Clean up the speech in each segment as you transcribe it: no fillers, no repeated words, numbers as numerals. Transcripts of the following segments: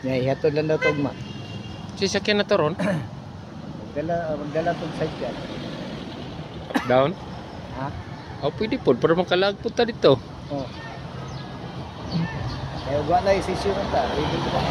Nya ihatod lang daw tugma. Sisakyan na to ron? Magdala tong side yan. Down? Ha? Oh, pwede po. Para makalagpot ta dito. Oh. Kaya wala isisyo na ta. Ready ko na.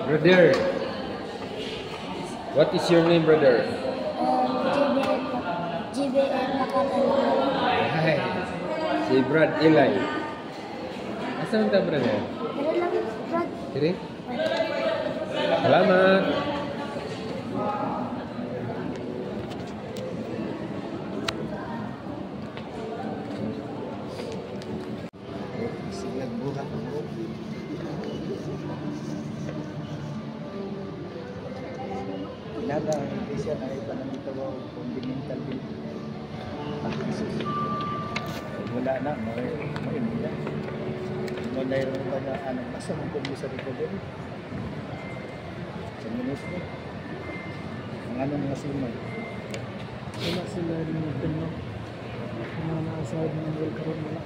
Brother, what is your name, brother? JBL Nakatala. Hi. Si Brad Eli. Asan ta, brother? Pero lang, Brad. Sige. Salamat. Nagbuhat mo. Nada, hindi siya na ipanamita mo continental building. Wala na, may nila. Mayroon pa na anong masa mong kundi sa recovery. Sa ministro. Ang anong mga suman. Wala sila rin yung pino. Mga naasahan ng welcome wala.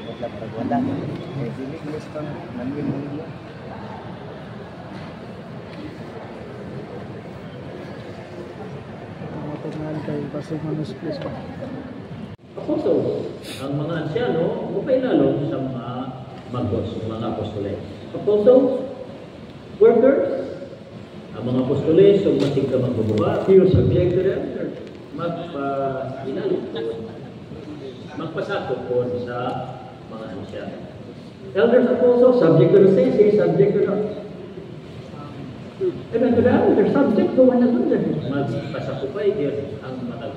Wala pag wala. Eh, dili mo sa namin mo nila. Matagnan kayo kasi manus place pa. So, ang mga ansyano, upay lalo sa mga magos, mga apostoles. Apostles, workers, ang mga apostoles, so matig ka magbubuha, you subject to them, magpasakot po sa mga ansyano. Elders, apostles, subject to the saints, subject to the Amen to them, they're subject to one another. Magpasakupay din ang matag.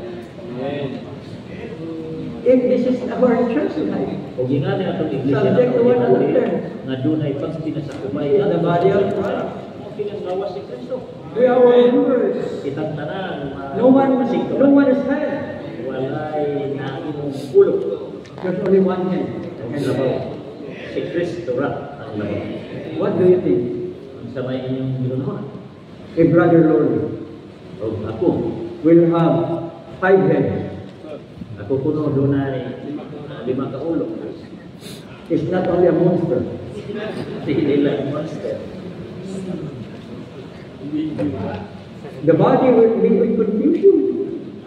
If this is our church life, kung nga na itong iglesia subject to one another, na doon ay pagpinasakupay na the body of Christ, pinanggawas si Kristo. we are members. Kitang tanan, No one is head. walay na imong ulo. There's only one head. Ang labaw, si Kristo ra ang labaw. What do you think? Ang sa may inyong ginunahon. If Brother Lord O ako, will have 5 heads, ako kuno doon ay 5 ka ulo. it's not only a monster. Hindi lang monster. The body will be with confusion.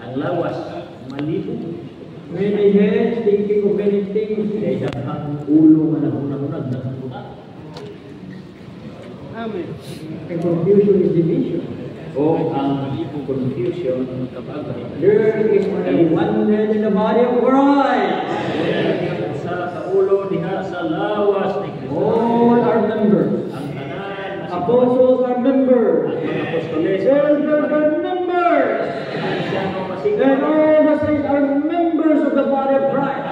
Ang lawas, malibog. Many heads thinking of many things. Kaya ang ulo nga nagunang-unag na sanbutan. Amen. And confusion is division. O ang confusion kapag There is only one head in the body of Christ. sa ulo diha sa lawas ni Kristo. All are members. Ang tanan, Apostles are members. ang mga apostoles, Elders are members. anciano, And masigkabahin, all the saints are members of the body of Christ.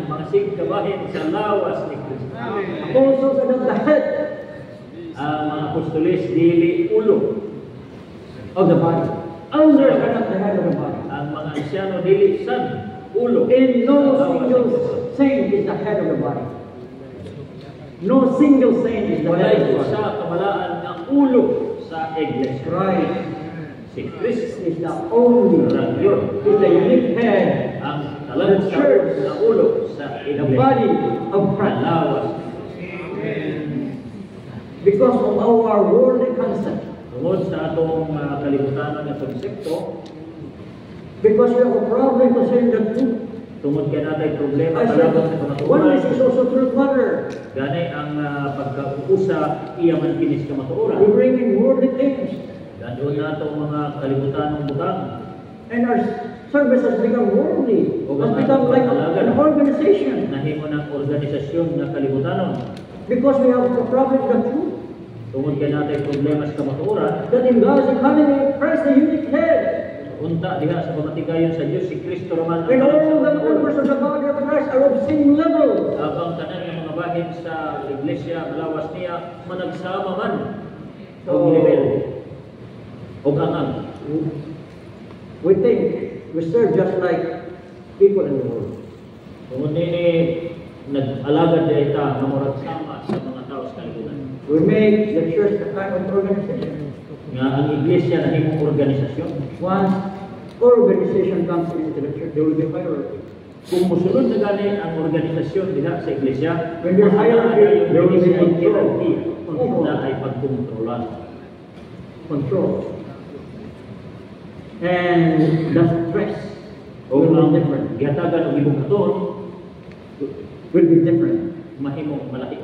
mga sigkabahin sa lawas ni Kristo. Apostles are not the head Ang mga apostoles dili ulo. of the body. Elders are not the head of the body. Ang mga anciano dili san ulo. In no Sa lawas ni single Kristo. saint is the head of the body. No single saint is the head of Walay the body. sa kamalaan nga ulo sa iglesia. Christ Si Kristo is the only, Radyon, is the unique head, ang talang The sa church, na ulo sa the iglesia. body of Ang Christ. lawas. Because of our worldly concept, Tungod sa atong kalibutan nga konsepto, because we have a problem concerning the truth. tungod kay natay problema I said, palabot sa oneness is kamatuoran. also truth matter. Ganay ang pagkausa iya man kinis We kamatuoran. bring in worldly things, Gandoon na itong mga kalibutan ng butang. and our service has become worldly. O Has become like an organization. nahimo ng organisasyon na kalibutanon. Because we have a problem with the truth. Tungod kay natay problema sa kamatuoran, That in God's economy, Christ the unique head. unta diha sa pamatigayon sa Dios si Kristo raman And all the members of the body of Christ are of same level. Abang tanan ng mga bahin sa iglesia malawas niya managsama man So, og level og angang. we think we serve just like people in the world. Tungod nini nag-alagad diha ta nga murag sama sa mga tao sa kalibutan. We make the church a kind of organization. Nga ang iglesia nahimong organisasyon. Once organization comes into the church, there will be hierarchy. Kung musulod na gani ang organisasyon diha sa iglesia, When there's hierarchy, there will be control. Control na ay pagkontrolan. Control. And the stress O will ang be different. gihatagan og ibukaton Will be different. mahimong malaki.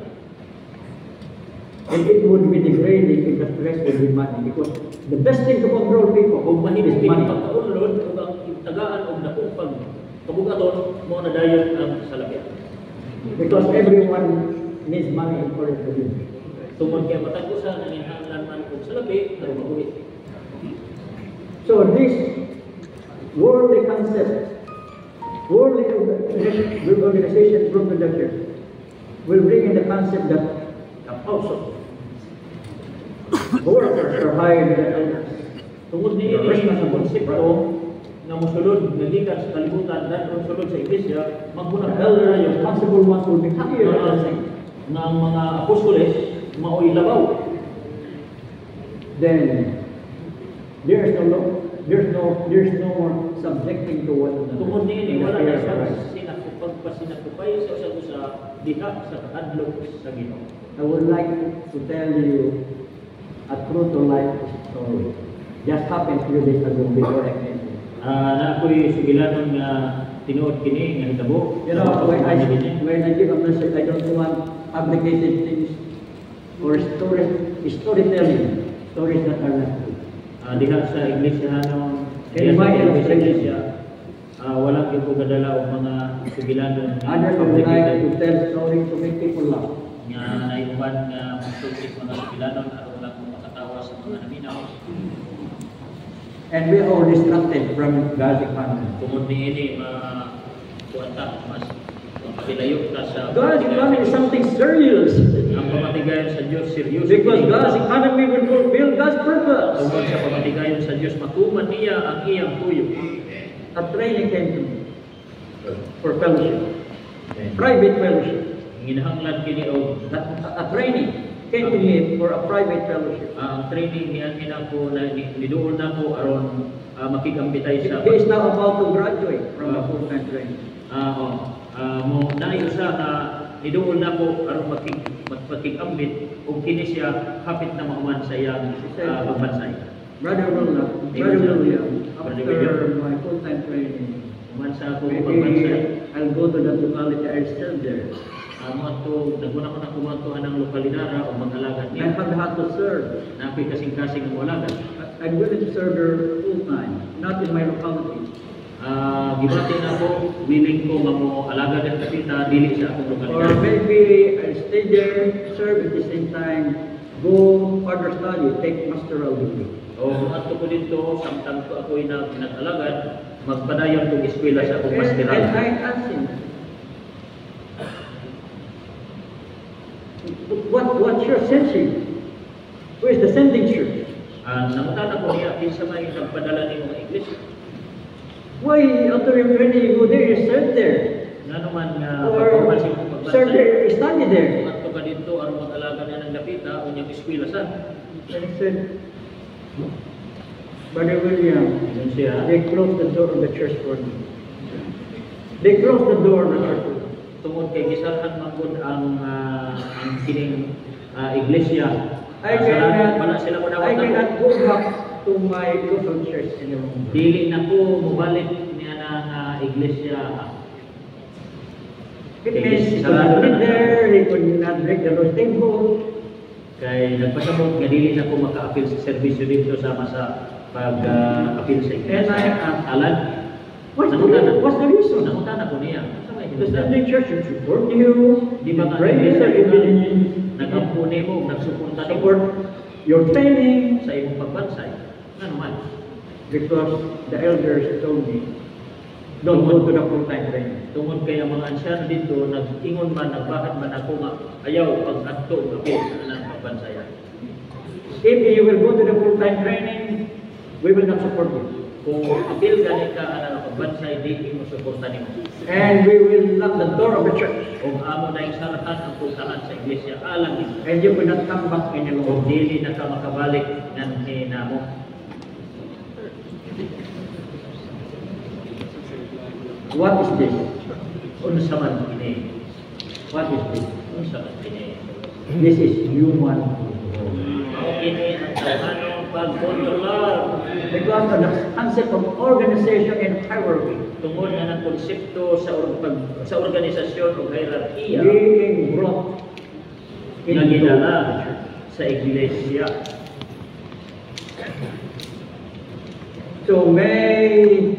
And it would be degrading if the stress would be money. Because the best thing to control people Kung mahimong is money. pinipagkaunlod ug ang tagaan og dakong kabugaton mo na dayon ang salapi. Because everyone needs money in order to live. Tungod kay matag usa nanginhanglan man og salapi aron mabuhi. So this worldly concept, worldly organization from the church will bring in the concept that Also, workers are higher than elders. tungod ni ang konsepto nga mosulod nga gikan sa kalibutan dayon sulod sa iglesia The magmunang elder elder yung responsible ones will be higher than the saints. nga ang mga apostoles maoy labaw. Then there's no more subjecting to one another. Tungod ni in the wala fear na of sa Christ. sinakupay sa usa diha sa kahadlok sa Ginoo. I would like to tell you a true to life story. Just happened few days ago before I came here. Na ako'y sugilanon nga tinuod kini nga hitabo. You know, when I give a message, I don't want fabricated things or storytelling, stories that are not true. Diha sa iglesia hanon In my illustration, wala gyud ko kadala og mga sugilanon others would like to tell stories to make people laugh. nga naiuban nga magtugis mga sugilanon aron lang mo makatawa sa mga naminaw. And we are distracted from God's economy. Tungod ni ini kuanta mas mapilayo ka sa God's economy is something serious. ang pamatigayon sa Dios seryoso. Because God's economy will fulfill God's purpose. tungod sa pamatigayon sa Dios matuman niya ang iyang tuyo. A training came to me for fellowship, private fellowship. Ginahanglan kini og A training came to me for a private fellowship. ang training niya kinako na niduol nako aron makigambitay sa He is now about to graduate from a full-time training. mo naay usa nga niduol nako aron makigambit ug kini siya hapit na mahuman sa iyang pagbansay. Brother William, after my full-time training, Human sa ako maybe pagbansay. I'll go to the locality I serve there. Naguna ko na kumanto anang lokalidara o mag-alagad I niya. have had to serve. Na ako'y kasing-kasing ng walagan. I'm willing to serve her full-time, not in my locality. Gibati na ako, willing ko nga mo alagad ang kapita, dili sa akong Or lokalidad. maybe I'll stay there, serve at the same time, go further study, take masteral degree. O kumanto ko dito, samtang ko ako'y nag-alagad, magpadayon kong eskwela sa akong And masteral. I asked him, what's your sensing? Where's the sending church? Namutan ako niya, pinsa may nagpadala ni mga iglesia. Why, after your training, you go there, you serve there. Nga naman nga, Or pagpapansin ko serve pagbansay. there, study there. Kumanto ka dito, aron mag-alaga na ng kapita, o niyang eskwela sa. And he said, Brother William, Yun siya. they closed the door of the church for me. They closed the door of the church for me. Tungod kay gisalhan mangod ang kining iglesia. I cannot, wala sila mo I cannot go back to my local church anymore. Dili na ko mobalik niya na iglesia. It means he could not live there, he could not break the Lord's table. Kay nagpasabot nga dili na ko maka-appeal sa serbisyo dito sama sa pag-appeal sa And iglesia. I asked, Alan, what's the reason? nangutan ako niya. Sa may The Sunday church should support you. Di ba nga Pray iglesia you will nag-ampune mo, nagsuporta nimo support your training. sa imong pagbansay? Ano man? Because the elders told me, don't go to the full-time training. Tungod kay ang mga ansyan dito, nag-ingon man, nagbahat man ako nga, ayaw pag-adto kapit sa anang pagbansayan. If you will go to the full-time training, we will not support you. Kung apil gani ka anang pagbansay, di mo suporta nimo. And we will lock the door of the church. Kung amo na yung sarahan ang puntahan sa iglesia, alam nito. And you will not come back any Kung longer. dili na ka makabalik ng hinamo. What is this? Unsa man kini? What is this? Unsa man kini? This is human control. Mao kini ang tawhanong pagkontrolar. Because of the concept of organization and hierarchy Tungod na ng konsepto sa organisasyon o hierarkiya being brought na into ginala sa iglesia. So may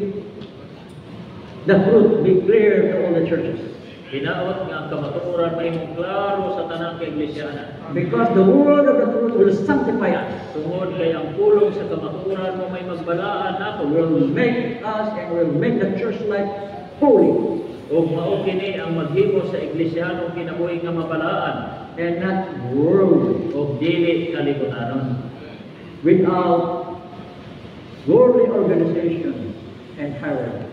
the truth be clear to all the churches. Hinaot nga ang kamatuoran mahimong klaro sa tanang kaiglesyana. Because the word of the truth will sanctify us, Tungod kay ang pulong sa kamatuoran mo may magbalaan nato. will make us and will make the church life holy O mao kini ang maghimo sa iglesyanong kinabuhi nga mabalaan and not worldly. o dili kalibutanon. Without worldly organization and hierarchy,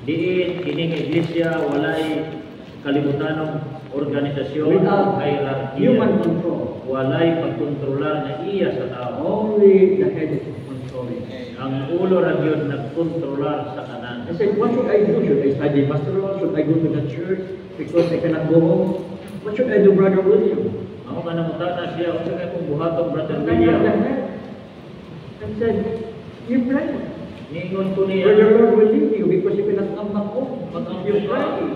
Diin kining iglesia walay kalibutanong organisasyon without o hierarkiya. human control, Walay pagkontrolar na iya sa tao. only the head is controlling. Ang ulo ra gyud nagkontrolar sa kanan. I said, what should I do? Should I study pastoral? Should I go to the church because I cannot go home? What should I do, Brother William? Ako ka namutana siya, unsa kay kung buhaton Brother I got the William. head. I said, you pray. Ningon ko Or niya, the Lord will lead you because you cannot come back home. magampo You ka. pray.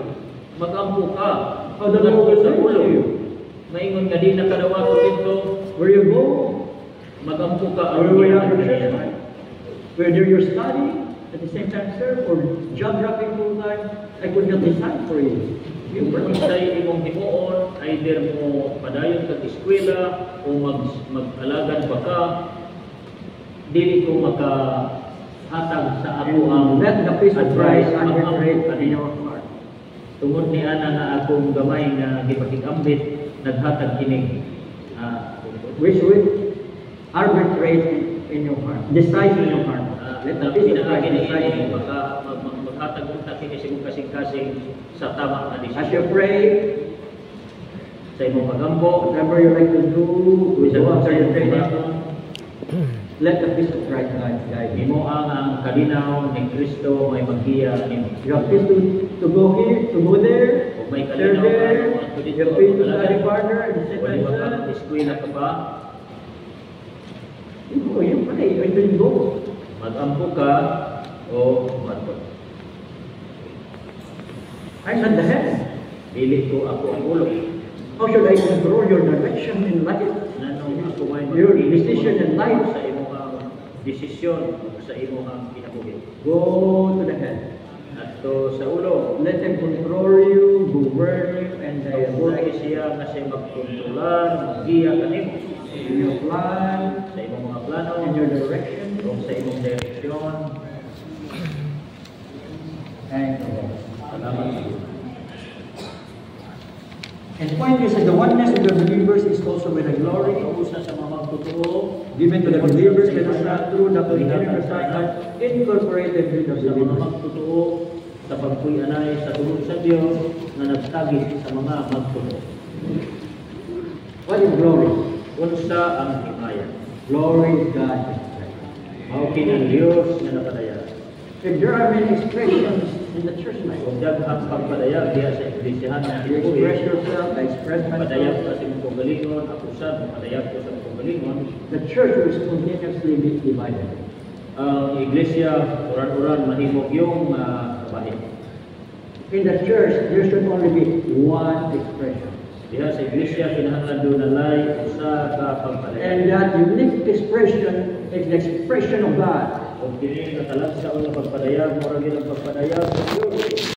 Magampo ka. How the Lord will sa lead ulo. you. Maingon nga di na kadawa ko dito, Where you go, magampo ka. where you have your ginagawa church niya. life. Whether you're studying at the same time serve or job dropping full time, I could not decide for you. You pray. Kung sa'y imong himuon, either mo padayon kag eskwela o mag-alagan pa ka, dili ko makahatag sa ako ang Let the peace of Christ magampo undergrade ka in niya. your heart. Tungod ni ana nga akong gamay nga gipakigambit, naghatag kining Which will arbitrate in your heart, decide in your heart. Let the peace of Christ decide in your heart. maghatag unta kini sigong kasing-kasing sa tama nga As desisyon. you pray, Sa imong pagampo, whatever you like to do, with sa the after your imong training, buhaton, let the peace of Christ guide you. imo ang kalinaw ni Kristo may maghiya nimo. You have peace to go here, to go there, Kung may serve kalinaw there. ka, ato You dito, have peace to study talaga, partner at the same wala time ba serve. ka eskwela ka ba? You pray until you go. Mag-ampo ka o matot. I'm not the head. Dili ko ako ang ulo. How should I control your direction in life? Nanong ako may Your magpili decision in life. sa imong desisyon sa imong kinabuhi. Go to the head. Adto sa ulo. Let him control you, govern you, and Muna work siya na siya magkontrolar, maghiya kanimo in your plan, sa imong mga plano, in your direction, o sa imong direksyon. and Salamat sa Diyos. And point is that the oneness of the believers is also with the glory Usa sa mga magtotoo given to the believers that are not through the beginning of time, incorporated with the sa mga believers. magtotoo sa pagpuy-anay sa tulog sa Dios na nagtagis sa mga magtotoo. What is glory? Unsa ang himaya? Glory is God. Mao kini Dios nga napadaya. If there are many expressions in the church life, Kung daghang pagpadaya diha sa iglesihan ng you kinabuhi, express yourself, I express padayag myself, ka sa imong kagalingon, ako sad, padayag ko sa imong kagalingon. the church will continuously be divided. Ang iglesia, uran-uran, mahimog yung kabahin. In the church, there should only be one expression. Diha sa iglesia, kinahanglan doon nalay, usa ka pagpadaya. And that unique expression is the expression of God. Kung kini natalag sa unang pagpadayag, mura gyud ang pagpadayag sa Dios.